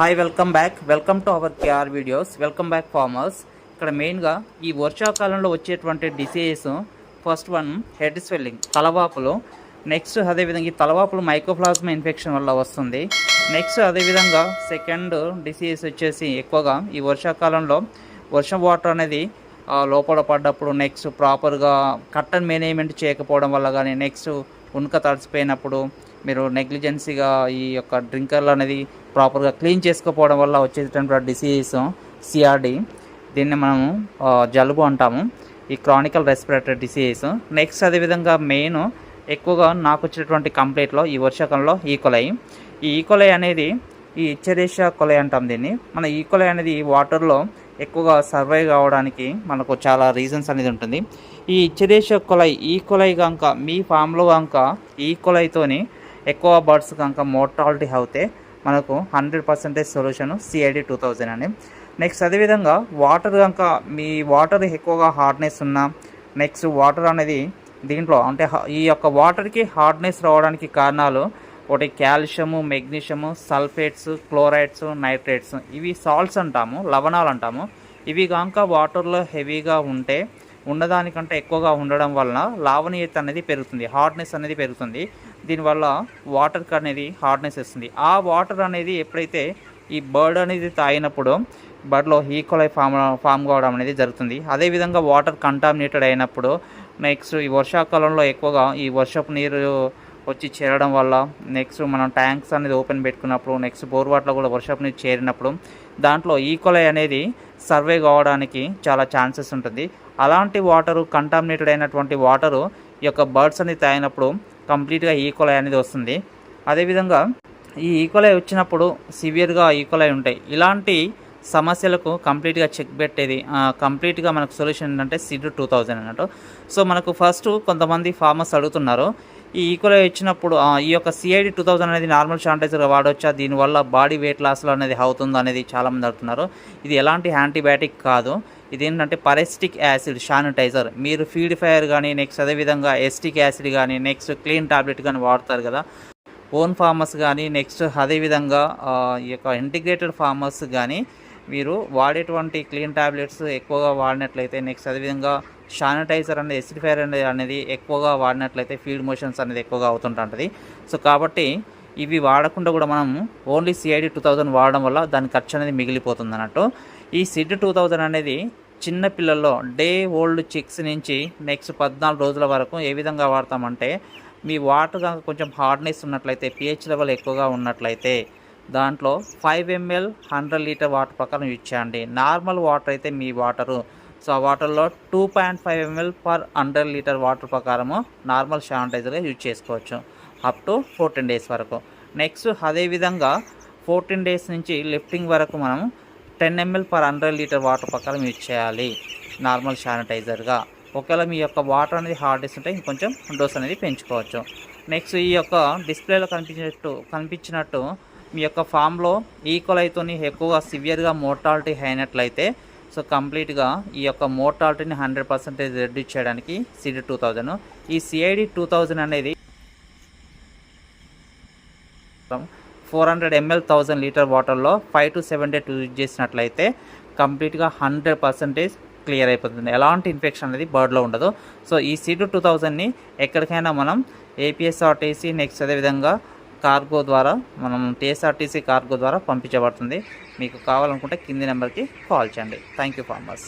Hi welcome to our KR videos. Welcome back farmers. ఇక్కడ మెయిన్గా ఈ వర్షాకాలంలో వచ్చేటువంటి diseases, first one head swelling, తలవాపులు. నెక్స్ట్ అదేవిధంగా ఈ తలవాపులు మైకోప్లాస్మా ఇన్ఫెక్షన్ వల్ల వస్తుంది. నెక్స్ట్ అదేవిధంగా సెకండ్ డిసీజెస్ వచ్చేసి ఎక్కువగా ఈ వర్షాకాలంలో వర్షం వాటర్ అనేది లోపల పడ్డప్పుడు, నెక్స్ట్ ప్రాపర్గా కట్టన్ మేనేజ్మెంట్ చేయకపోవడం వల్ల కానీ, నెక్స్ట్ ఉనుక తడిసిపోయినప్పుడు మీరు నెగ్లిజెన్సీగా ఈ యొక్క డ్రింకర్లు అనేది ప్రాపర్గా క్లీన్ చేసుకోకపోవడం వల్ల వచ్చేటటువంటి డిసీజ్ సిఆర్డి. దీన్ని మనము జలుబు అంటాము, ఈ క్రానికల్ రెస్పిరేటరీ డిసీజ్. నెక్స్ట్ అదేవిధంగా మెయిన్ ఎక్కువగా నాకు వచ్చేటటువంటి కంప్లైంట్లో ఈ వర్షాకాలంలో ఈకోలై. ఈ ఈకోలై అనేది ఈ ఇచ్చెరీషియా కొలై అంటాం దీన్ని. మన ఈకోలై అనేది వాటర్లో ఎక్కువగా సర్వైవ్ కావడానికి మనకు చాలా రీజన్స్ అనేది ఉంటుంది. ఈ ఇచ్చెరీషియా కొలై, ఈకోలై కనుక మీ ఫామ్లో కనుక ఈకోలైతోని ఎక్కువ బర్డ్స్ కనుక మోర్టాలిటీ అవుతే మనకు 100% సొల్యూషన్ CID 2000 అని. నెక్స్ట్ అదేవిధంగా వాటర్ కనుక మీ వాటర్ ఎక్కువగా హార్డ్నెస్ ఉన్నా, నెక్స్ట్ వాటర్ అనేది దీంట్లో అంటే ఈ యొక్క వాటర్కి హార్డ్నెస్ రావడానికి కారణాలు ఒకటి calcium, magnesium, sulphates, chlorides, nitrates. ఇవి సాల్ట్స్ అంటాము, లవణాలు అంటాము. ఇవి కనుక వాటర్లో హెవీగా ఉంటే, ఉన్నదానికంటే ఎక్కువగా ఉండడం వలన లావణీయత అనేది పెరుగుతుంది, హార్డ్నెస్ అనేది పెరుగుతుంది. దీనివల్ల వాటర్కి అనేది హార్డ్నెస్ వస్తుంది. ఆ వాటర్ అనేది ఎప్పుడైతే ఈ బర్డ్ అనేది తాగినప్పుడు బర్డ్లో ఈకోలై ఫామ్ కావడం అనేది జరుగుతుంది. అదేవిధంగా వాటర్ కంటామినేటెడ్ అయినప్పుడు, నెక్స్ట్ ఈ వర్షాకాలంలో ఎక్కువగా ఈ వర్షపు నీరు వచ్చి చేరడం వల్ల, నెక్స్ట్ మనం ట్యాంక్స్ అనేది ఓపెన్ పెట్టుకున్నప్పుడు, నెక్స్ట్ బోర్ వాటర్లో కూడా వర్షపు నీరు చేరినప్పుడు దాంట్లో ఈకోలై అనేది సర్వే కావడానికి చాలా ఛాన్సెస్ ఉంటుంది. అలాంటి వాటరు, కంటామినేటెడ్ అయినటువంటి వాటరు ఈ యొక్క బర్డ్స్ అనేది తాగినప్పుడు కంప్లీట్గా ఈకోలై అనేది వస్తుంది. అదేవిధంగా ఈ ఈకోలై వచ్చినప్పుడు సివియర్గా ఈకోలై ఉంటాయి. ఇలాంటి సమస్యలకు కంప్లీట్గా చెక్ పెట్టేది, కంప్లీట్గా మనకు సొల్యూషన్ ఏంటంటే CID 2000 అన్నట్టు. సో మనకు ఫస్ట్ కొంతమంది ఫార్మర్స్ అడుగుతున్నారు, ఈ ఈకోలై ఇచ్చినప్పుడు ఈ యొక్క CID 2000 అనేది నార్మల్ శానిటైజర్గా వాడవచ్చా, దీనివల్ల బాడీ వెయిట్ లాస్లో అనేది అవుతుంది అనేది చాలామంది అడుగుతున్నారు. ఇది ఎలాంటి యాంటీబయాటిక్ కాదు, ఇదేంటంటే పరెస్టిక్ యాసిడ్ శానిటైజర్. మీరు ఫీడ్ ఫైర్ కానీ, నెక్స్ట్ అదేవిధంగా ఎస్టిక్ యాసిడ్ కానీ, నెక్స్ట్ క్లీన్ టాబ్లెట్ కానీ వాడతారు కదా ఓన్ ఫార్మర్స్ కానీ, నెక్స్ట్ అదేవిధంగా ఈ యొక్క ఇంటిగ్రేటెడ్ ఫార్మర్స్ కానీ మీరు వాడేటువంటి క్లీన్ టాబ్లెట్స్ ఎక్కువగా వాడినట్లయితే, నెక్స్ట్ అదేవిధంగా శానిటైజర్ అనేది ఎసిడిఫైర్ అనేది ఎక్కువగా వాడినట్లయితే ఫీడ్ మోషన్స్ అనేది ఎక్కువగా అవుతుంటుంది. సో కాబట్టి ఇవి వాడకుండా కూడా మనం ఓన్లీ CID 2000 వాడడం వల్ల దాని ఖర్చు అనేది మిగిలిపోతుంది అన్నట్టు. ఈ CID 2000 అనేది చిన్న పిల్లల్లో డే ఓల్డ్ చిక్స్ నుంచి నెక్స్ట్ 14 రోజుల వరకు ఏ విధంగా వాడతామంటే, మీ వాటర్ కనుక కొంచెం హార్డ్నెస్ ఉన్నట్లయితే, pH లెవెల్ ఎక్కువగా ఉన్నట్లయితే దాంట్లో 5 ml 100 లీటర్ వాటర్ ప్రకారం యూజ్ చేయండి. నార్మల్ వాటర్ అయితే మీ వాటరు, సో ఆ వాటర్లో 2.5 ml పర్ 100 లీటర్ వాటర్ ప్రకారము నార్మల్ శానిటైజర్గా యూజ్ చేసుకోవచ్చు అప్ టు 14 డేస్ వరకు. నెక్స్ట్ అదేవిధంగా 14 డేస్ నుంచి లిఫ్టింగ్ వరకు మనం 10 ml పర్ 100 లీటర్ వాటర్ ప్రకారం యూజ్ చేయాలి నార్మల్ శానిటైజర్గా. ఒకవేళ మీ యొక్క వాటర్ అనేది హార్డ్నెస్ ఉంటే ఇంకొంచెం డోస్ అనేది పెంచుకోవచ్చు. నెక్స్ట్ ఈ యొక్క డిస్ప్లేలో కనిపించినట్టు మీ యొక్క ఫామ్లో ఈకోలైతోని ఎక్కువగా సివియర్గా మోర్టాలిటీ అయినట్లయితే, సో కంప్లీట్గా ఈ యొక్క మోర్టాలిటీని 100% రెడ్యూస్ చేయడానికి CID 2000. ఈ CID 2000 అనేది 400 ml 1000 లీటర్ వాటర్లో 5 to 7 days యూజ్ చేసినట్లయితే కంప్లీట్గా 100% క్లియర్ అయిపోతుంది. ఎలాంటి ఇన్ఫెక్షన్ అనేది బర్డ్లో ఉండదు. సో ఈ CID 2000ని ఎక్కడికైనా మనం APSRTC, నెక్స్ట్ అదేవిధంగా కార్గో ద్వారా, మనం TSRTC కార్గో ద్వారా పంపించబడుతుంది. మీకు కావాలనుకుంటే కింది నెంబర్కి కాల్ చేయండి. Thank you farmers.